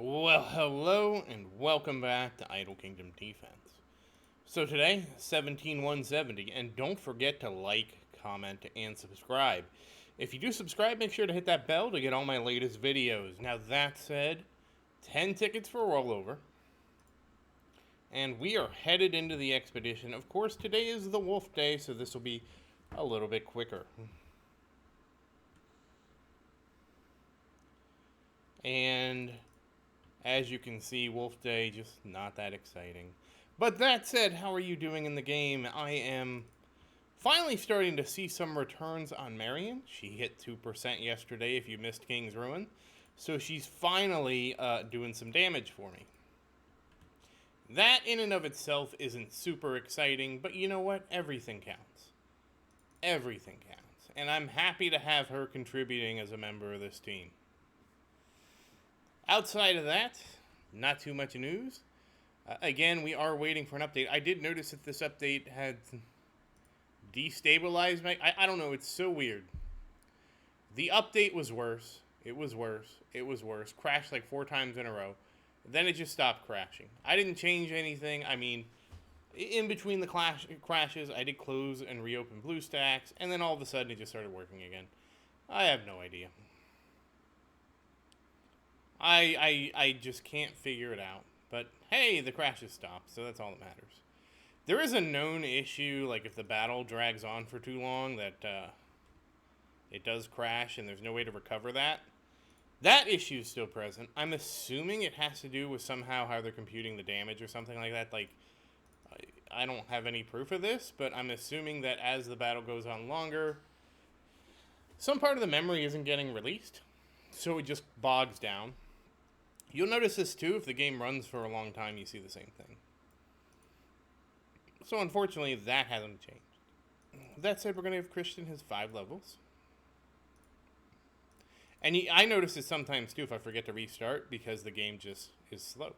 Well, hello and welcome back to Idle Kingdom Defense. So today, 17170, and don't forget to like, comment, and subscribe. If you do subscribe, make sure to hit that bell to get all my latest videos. Now that said, 10 tickets for rollover, and we are headed into the expedition. Of course, today is the Wolf Day, so this will be a little bit quicker. And as you can see, Wolf Day, just not that exciting. But that said, how are you doing in the game? I am finally starting to see some returns on Marian. She hit 2% yesterday if you missed King's Ruin. So she's finally doing some damage for me. That in and of itself isn't super exciting, but you know what? Everything counts. Everything counts. And I'm happy to have her contributing as a member of this team. Outside of that, not too much news. Again, we are waiting for an update. I did notice that this update had destabilized my... I don't know, it's so weird. The update was worse. It was worse. It was worse. Crashed like 4 times in a row. Then it just stopped crashing. I didn't change anything. I mean, in between the crashes, I did close and reopen BlueStacks, and then all of a sudden it just started working again. I have no idea. I just can't figure it out. But hey, the crashes stopped, so that's all that matters. There is a known issue, like if the battle drags on for too long, that it does crash and there's no way to recover that. That issue is still present. I'm assuming it has to do with somehow how they're computing the damage or something like that. Like, I don't have any proof of this, but I'm assuming that as the battle goes on longer, some part of the memory isn't getting released, so it just bogs down. You'll notice this too, if the game runs for a long time, you see the same thing. So unfortunately, that hasn't changed. That said, we're going to give Christian his 5 levels. And I notice it sometimes too if I forget to restart, because the game just is slow.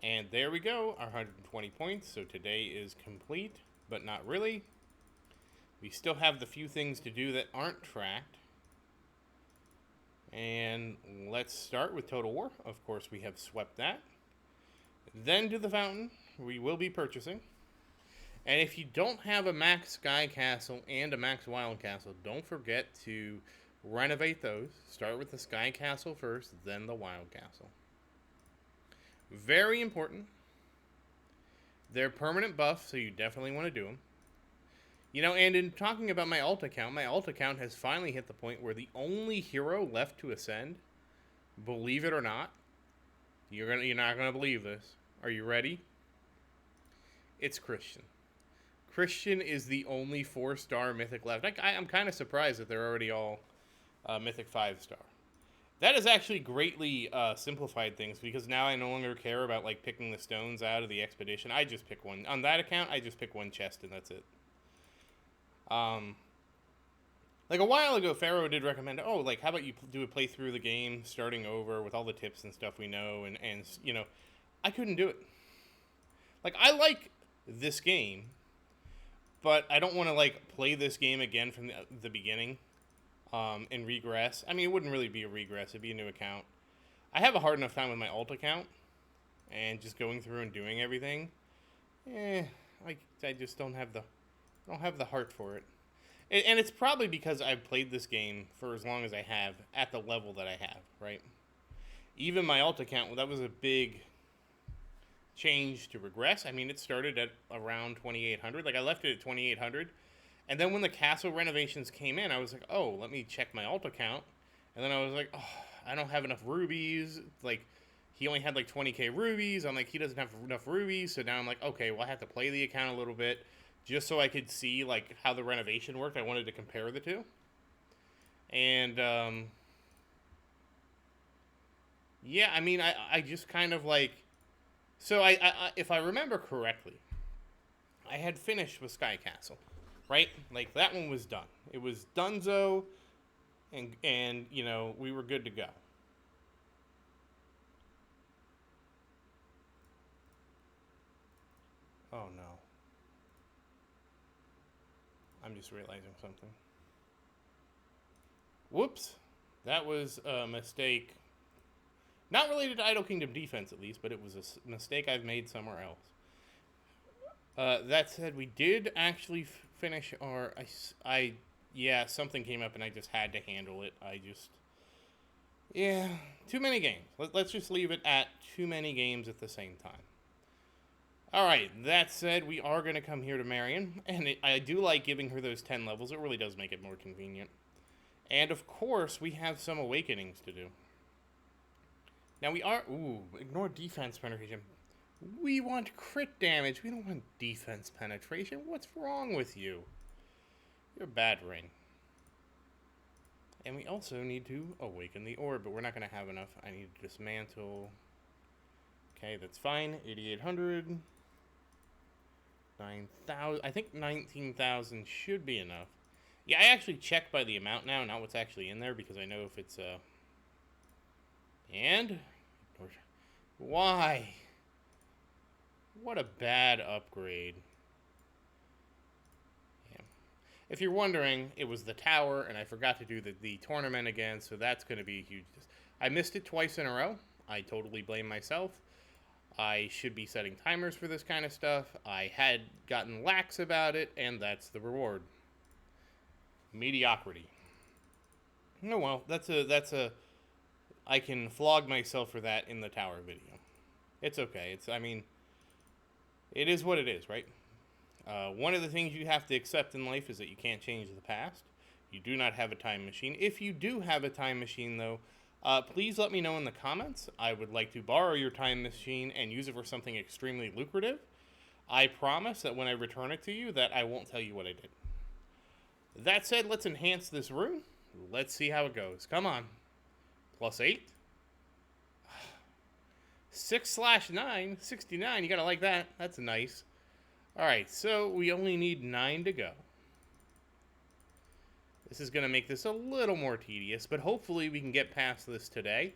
And there we go, our 120 points. So today is complete, but not really. We still have the few things to do that aren't tracked. And let's start with Total War. Of course, we have swept that. Then to the fountain, we will be purchasing. And if you don't have a max Sky Castle and a max Wild Castle, don't forget to renovate those. Start with the Sky Castle first, then the Wild Castle. Very important. They're permanent buffs, so you definitely want to do them. You know, and in talking about my alt account has finally hit the point where the only hero left to ascend, believe it or not, you're not gonna believe this. Are you ready? It's Christian. Christian is the only 4-star Mythic left. I'm kind of surprised that they're already all Mythic 5-star. That has actually greatly simplified things, because now I no longer care about like picking the stones out of the expedition. I just pick one. On that account, I just pick one chest and that's it. Like a while ago, Pharaoh did recommend, like, how about you do a playthrough of the game, starting over with all the tips and stuff we know, and you know, I couldn't do it. Like, I like this game, but I don't want to, like, play this game again from the beginning, and regress. I mean, it wouldn't really be a regress, it'd be a new account. I have a hard enough time with my alt account, and just going through and doing everything. I just don't have the heart for it. And it's probably because I've played this game for as long as I have, at the level that I have, right? Even my alt account, that was a big change to regress. I mean, it started at around 2,800. Like, I left it at 2,800. And then when the castle renovations came in, I was like, oh, let me check my alt account. And then I was like, oh, I don't have enough rubies. Like, he only had like 20k rubies. I'm like, he doesn't have enough rubies. So now I'm like, okay, well, I have to play the account a little bit, just so I could see, like, how the renovation worked. I wanted to compare the two. And, yeah, I mean, I just kind of, like... So, if I remember correctly, I had finished with Sky Castle, right? Like, that one was done. It was donezo, and you know, we were good to go. Oh, no. I'm just realizing something. Whoops. That was a mistake Not related to Idle Kingdom defense, at least, but it was a mistake I've made somewhere else. That said, we did actually finish our... Yeah, something came up and I just had to handle it. Yeah, too many games. Let's just leave it at too many games at the same time. Alright, that said, we are going to come here to Marian, and I do like giving her those 10 levels. It really does make it more convenient. And of course, we have some awakenings to do. Now we are... Ooh, ignore defense penetration. We want crit damage. We don't want defense penetration. What's wrong with you? You're a bad ring. And we also need to awaken the orb, but we're not going to have enough. I need to dismantle. Okay, that's fine. 8,800. 9,000. I think 19,000 should be enough. Yeah, I actually check by the amount now, not what's actually in there, because I know if it's And? Why? What a bad upgrade. Yeah. If you're wondering, it was the tower, and I forgot to do the tournament again, so that's going to be huge. I missed it twice in a row. I totally blame myself. I should be setting timers for this kind of stuff. I had gotten lax about it, and that's the reward. Mediocrity. Oh well, that's a I can flog myself for that in the tower video. It's okay. I mean, it is what it is, right? One of the things you have to accept in life is that you can't change the past. You do not have a time machine. If you do have a time machine, though, please let me know in the comments. I would like to borrow your time machine and use it for something extremely lucrative. I promise that when I return it to you, that I won't tell you what I did. That said, let's enhance this rune. Let's see how it goes. Come on. +8. 6/9. 69. You gotta like that. That's nice. Alright, so we only need 9 to go. This is going to make this a little more tedious, but hopefully we can get past this today.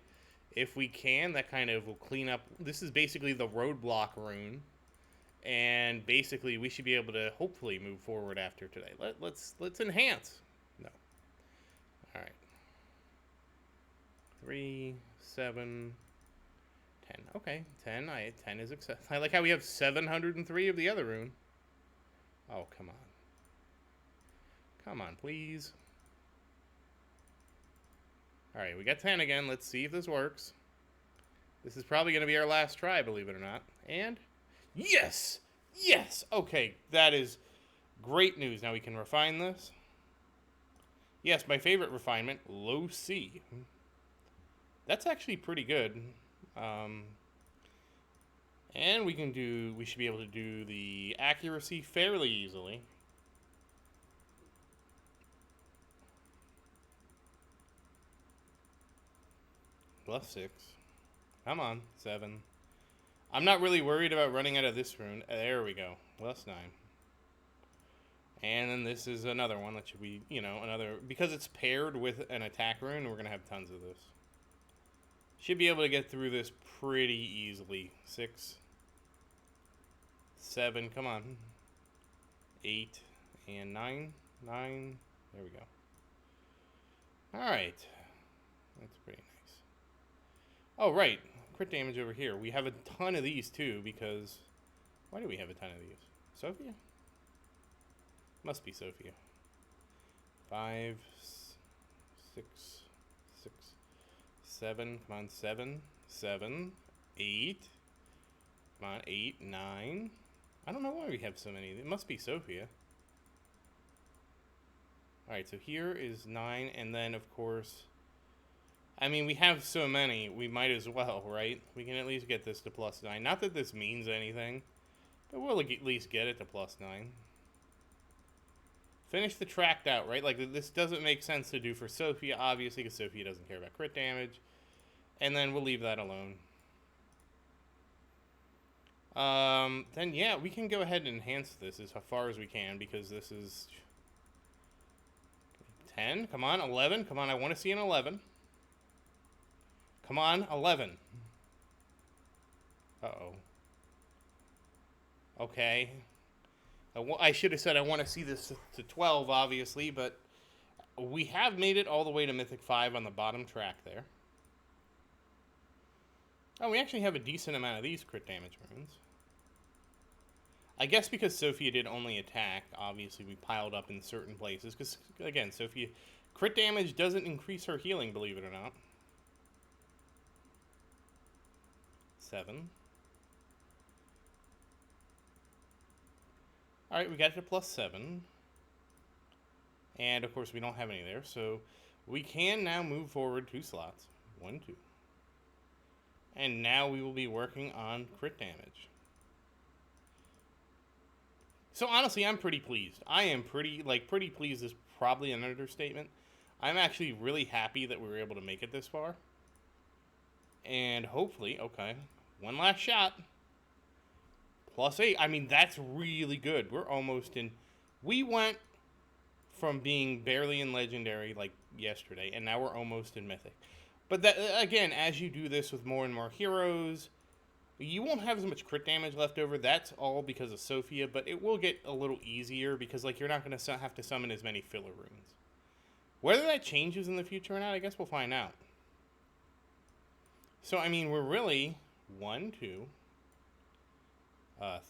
If we can, that kind of will clean up. This is basically the roadblock rune. And basically we should be able to hopefully move forward after today. Let's enhance. No. Alright. 3, 7, 10. Okay, 10. 10 is acceptable. I like how we have 703 of the other rune. Oh, come on. Come on, please. Alright, we got 10 again. Let's see if this works. This is probably going to be our last try, believe it or not. And... yes! Yes! Okay, that is great news. Now we can refine this. Yes, my favorite refinement, low C. That's actually pretty good. And we should be able to do the accuracy fairly easily. +6. Come on, 7. I'm not really worried about running out of this rune. There we go. +9. And then this is another one that should be, another... because it's paired with an attack rune, we're going to have tons of this. Should be able to get through this pretty easily. 6. 7. Come on. 8. And 9. 9. There we go. Alright. That's pretty nice. Oh, right. Crit damage over here. We have a ton of these, too, because... why do we have a ton of these? Sophia? Must be Sophia. 5, 6, 6, 7. Come on, 7. 7. 8. Come on, 8, 9. I don't know why we have so many. It must be Sophia. Alright, so here is 9, and then, of course... I mean, we have so many, we might as well, right? We can at least get this to +9. Not that this means anything, but we'll at least get it to +9. Finish the tracked out, right? Like, this doesn't make sense to do for Sophia, obviously, because Sophia doesn't care about crit damage. And then we'll leave that alone. Then, yeah, we can go ahead and enhance this as far as we can, because this is... 10, come on, 11, come on, I want to see an 11. Come on, 11. Uh-oh. Okay. I should have said I want to see this to 12, obviously, but we have made it all the way to Mythic 5 on the bottom track there. Oh, we actually have a decent amount of these crit damage runes. I guess because Sophia did only attack, obviously we piled up in certain places. Because, again, Sophia... Crit damage doesn't increase her healing, believe it or not. 7. Alright, we got it to +7. And, of course, we don't have any there, so we can now move forward 2 slots. 1, 2. And now we will be working on crit damage. So, honestly, I'm pretty pleased. I am pretty pleased is probably an understatement. I'm actually really happy that we were able to make it this far. And hopefully, okay, one last shot. +8. I mean, that's really good. We're almost in... We went from being barely in Legendary, like, yesterday, and now we're almost in Mythic. But, that, again, as you do this with more and more heroes, you won't have as much crit damage left over. That's all because of Sophia, but it will get a little easier because, like, you're not going to have to summon as many filler runes. Whether that changes in the future or not, I guess we'll find out. So, I mean, we're really 1, 2,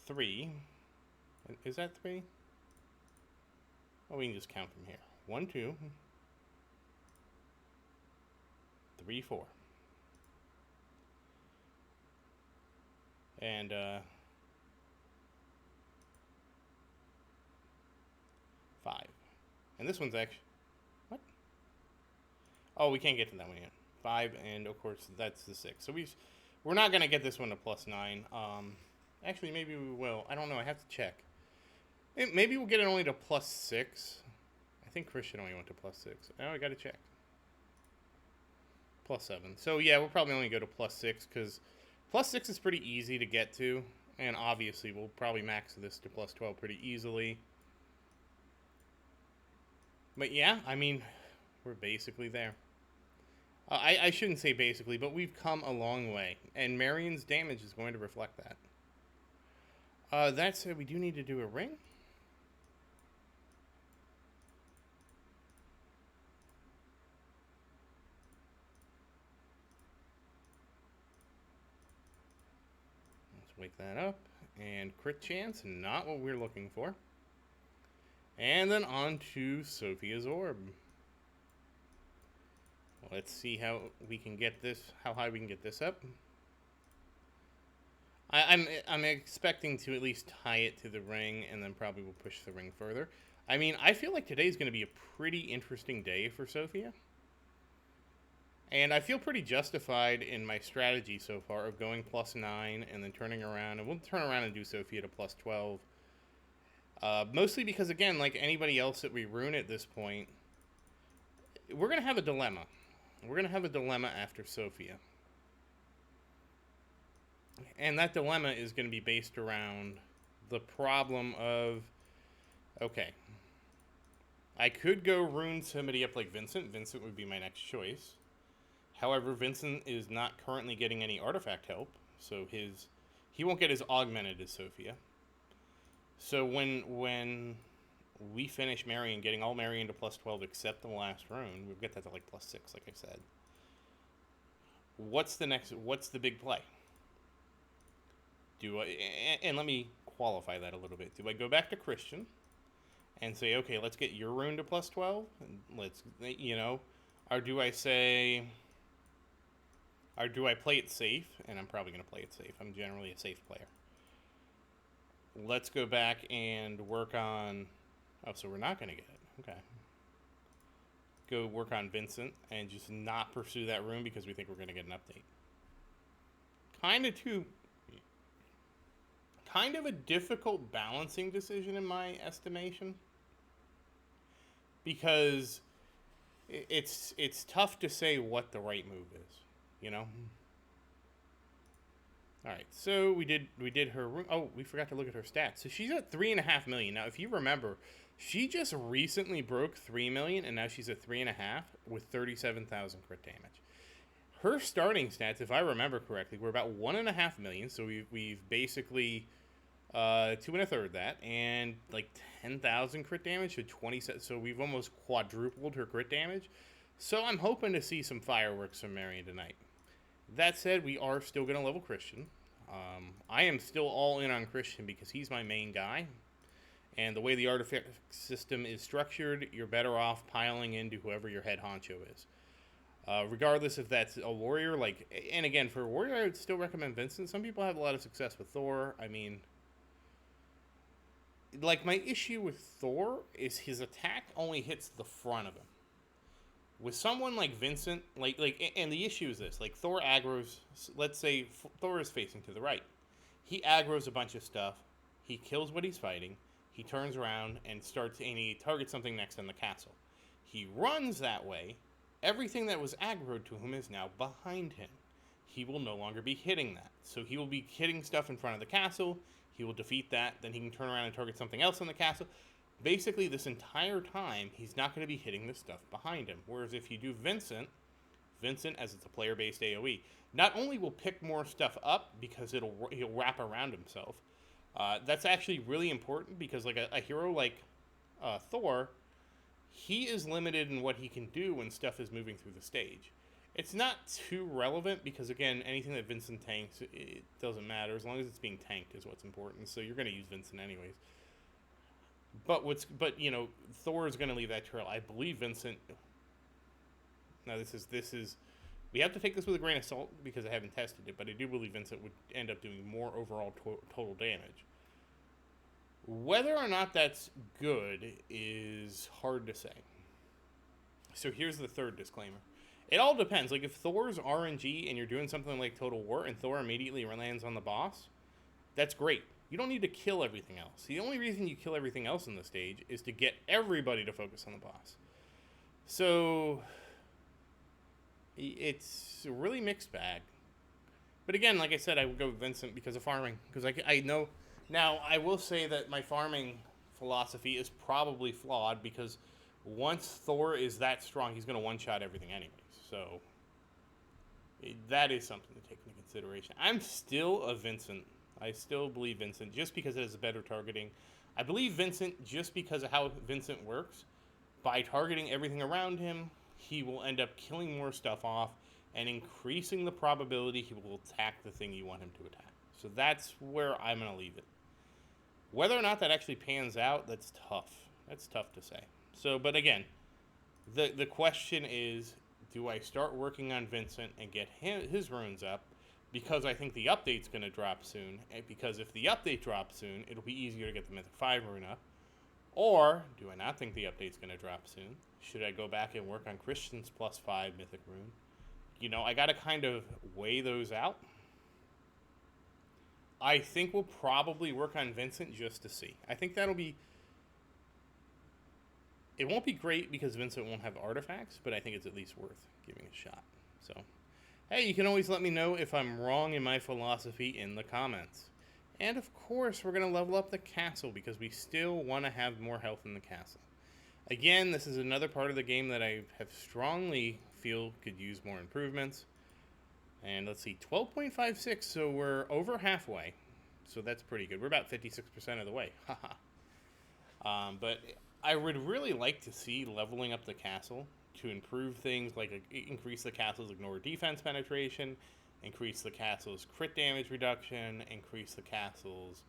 3. Is that 3? Oh, we can just count from here. 1, 2, 3, 4. And, 5. And this one's actually... What? Oh, we can't get to that one yet. 5, and, of course, that's the 6. So we're not going to get this one to +9. Actually, maybe we will. I don't know. I have to check. Maybe we'll get it only to +6. I think Christian only went to +6. Now I got to check. +7. So, yeah, we'll probably only go to +6 because +6 is pretty easy to get to. And, obviously, we'll probably max this to +12 pretty easily. But, yeah, I mean, we're basically there. I shouldn't say basically, but we've come a long way. And Marian's damage is going to reflect that. That said, we do need to do a ring. Let's wake that up. And crit chance, not what we're looking for. And then on to Sophia's Orb. Let's see how we can get this, how high we can get this up. I'm expecting to at least tie it to the ring, and then probably we'll push the ring further. I mean, I feel like today's going to be a pretty interesting day for Sophia. And I feel pretty justified in my strategy so far of going +9 and then turning around. And we'll turn around and do Sophia to +12. Mostly because, again, like anybody else that we rune at this point, we're going to have a dilemma. We're going to have a dilemma after Sophia. And that dilemma is going to be based around the problem of, okay, I could go rune somebody up like Vincent. Vincent would be my next choice. However, Vincent is not currently getting any artifact help, so he won't get as augmented as Sophia. So when we finish Marian, getting all Marian to +12 except the last rune, we'll get that to like +6, like I said. What's the big play? And let me qualify that a little bit. Do I go back to Christian and say, okay, let's get your rune to +12? Let's, or do I say, or do I play it safe? And I'm probably going to play it safe. I'm generally a safe player. Let's go back and work on, oh, so we're not going to get it. Okay. Go work on Vincent and just not pursue that rune because we think we're going to get an update. Kind of a difficult balancing decision in my estimation, because it's tough to say what the right move is, you know. All right, so we did her. Oh, we forgot to look at her stats. So she's at 3.5 million now. If you remember, she just recently broke 3 million, and now she's at 3.5 with 37,000 crit damage. Her starting stats, if I remember correctly, were about 1.5 million. So we've basically 2 1/3 that, and like 10,000 crit damage to 20. So we've almost quadrupled her crit damage. So I'm hoping to see some fireworks from Marian tonight. That said, we are still going to level Christian. I am still all in on Christian because he's my main guy. And the way the artifact system is structured, you're better off piling into whoever your head honcho is. Regardless if that's a warrior, like, and again, for a warrior, I would still recommend Vincent. Some people have a lot of success with Thor. I mean, like, my issue with Thor is his attack only hits the front of him. With someone like Vincent, and the issue is this, like, Thor aggroes, let's say Thor is facing to the right. He aggroes a bunch of stuff, he kills what he's fighting, he turns around and he targets something next in the castle. He runs that way, everything that was aggroed to him is now behind him. He will no longer be hitting that. So he will be hitting stuff in front of the castle, he will defeat that, then he can turn around and target something else in the castle. Basically, this entire time, he's not going to be hitting the stuff behind him. Whereas if you do Vincent, as it's a player-based AoE, not only will pick more stuff up because he'll wrap around himself. That's actually really important because like a hero like Thor, he is limited in what he can do when stuff is moving through the stage. It's not too relevant because, again, anything that Vincent tanks, it doesn't matter. As long as it's being tanked is what's important. So you're going to use Vincent anyways. But Thor is going to leave that trail. I believe Vincent. Now this is. We have to take this with a grain of salt because I haven't tested it, but I do believe Vincent would end up doing more overall total damage. Whether or not that's good is hard to say. So here's the third disclaimer. It all depends. Like, if Thor's RNG and you're doing something like Total War and Thor immediately lands on the boss, that's great. You don't need to kill everything else. The only reason you kill everything else in the stage is to get everybody to focus on the boss. So it's a really mixed bag. But again, like I said, I would go with Vincent because of farming. Because I know... Now, I will say that my farming philosophy is probably flawed because once Thor is that strong, he's going to one-shot everything anyways. So that is something to take into consideration. I'm still a Vincent. I still believe Vincent just because it has better targeting. I believe Vincent just because of how Vincent works. By targeting everything around him, he will end up killing more stuff off and increasing the probability he will attack the thing you want him to attack. So that's where I'm going to leave it. Whether or not that actually pans out, that's tough. That's tough to say. So, but again, the question is, do I start working on Vincent and get his runes up because I think the update's going to drop soon? And because if the update drops soon, it'll be easier to get the Mythic 5 rune up. Or do I not think the update's going to drop soon? Should I go back and work on Christian's +5 Mythic rune? You know, I got to kind of weigh those out. I think we'll probably work on Vincent just to see. I think that'll be... It won't be great because Vincent won't have artifacts, but I think it's at least worth giving a shot. So, hey, you can always let me know if I'm wrong in my philosophy in the comments. And of course, we're going to level up the castle because we still want to have more health in the castle. Again, this is another part of the game that I have strongly feel could use more improvements. And let's see, 12.56, so we're over halfway. So that's pretty good. We're about 56% of the way. Haha. But I would really like to see leveling up the castle to improve things like increase the castle's ignore defense penetration, increase the castle's crit damage reduction, increase the castle's...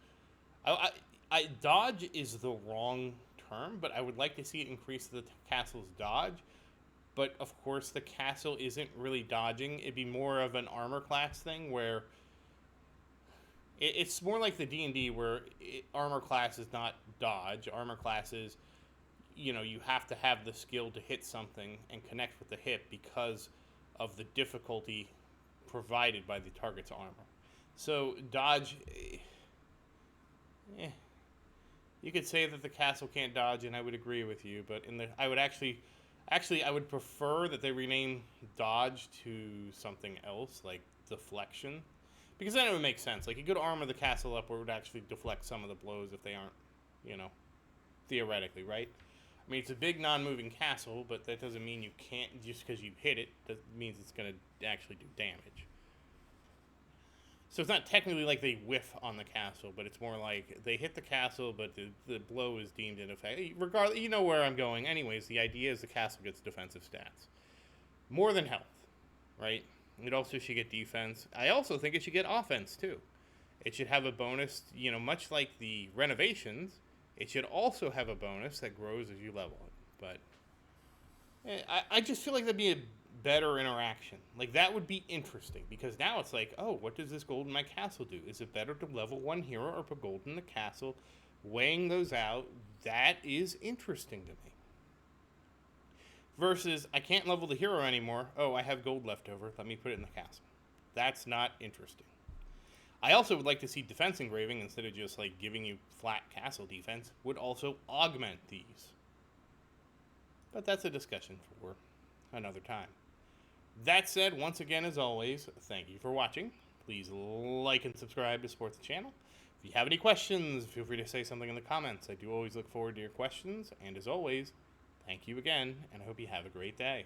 dodge is the wrong term, but I would like to see it increase the castle's dodge. But, of course, the castle isn't really dodging. It'd be more of an armor class thing where... It's more like the D&D where armor class is not dodge. Armor class is, you know, you have to have the skill to hit something and connect with the hit because of the difficulty provided by the target's armor. So, dodge... You could say that the castle can't dodge, and I would agree with you, but I would actually, I would prefer that they rename dodge to something else, like deflection. Because then it would make sense. Like, you could armor the castle up where it would actually deflect some of the blows if they aren't, you know, theoretically, right? I mean, it's a big non-moving castle, but that doesn't mean you can't, just because you hit it, that means it's going to actually do damage. So it's not technically like they whiff on the castle, but it's more like they hit the castle, but the blow is deemed in effect. Regardless, you know where I'm going. Anyways, the idea is the castle gets defensive stats. More than health, right? It also should get defense. I also think it should get offense, too. It should have a bonus, much like the renovations, it should also have a bonus that grows as you level it. But I just feel like that'd be a better interaction. Like, that would be interesting, because now it's like, oh, what does this gold in my castle do? Is it better to level one hero or put gold in the castle? Weighing those out, that is interesting to me. Versus, I can't level the hero anymore. Oh, I have gold left over. Let me put it in the castle. That's not interesting. I also would like to see defense engraving, instead of just like giving you flat castle defense, would also augment these. But that's a discussion for another time. That said, once again, as always, thank you for watching. Please like and subscribe to support the channel. If you have any questions, feel free to say something in the comments. I do always look forward to your questions. And as always, thank you again, and I hope you have a great day.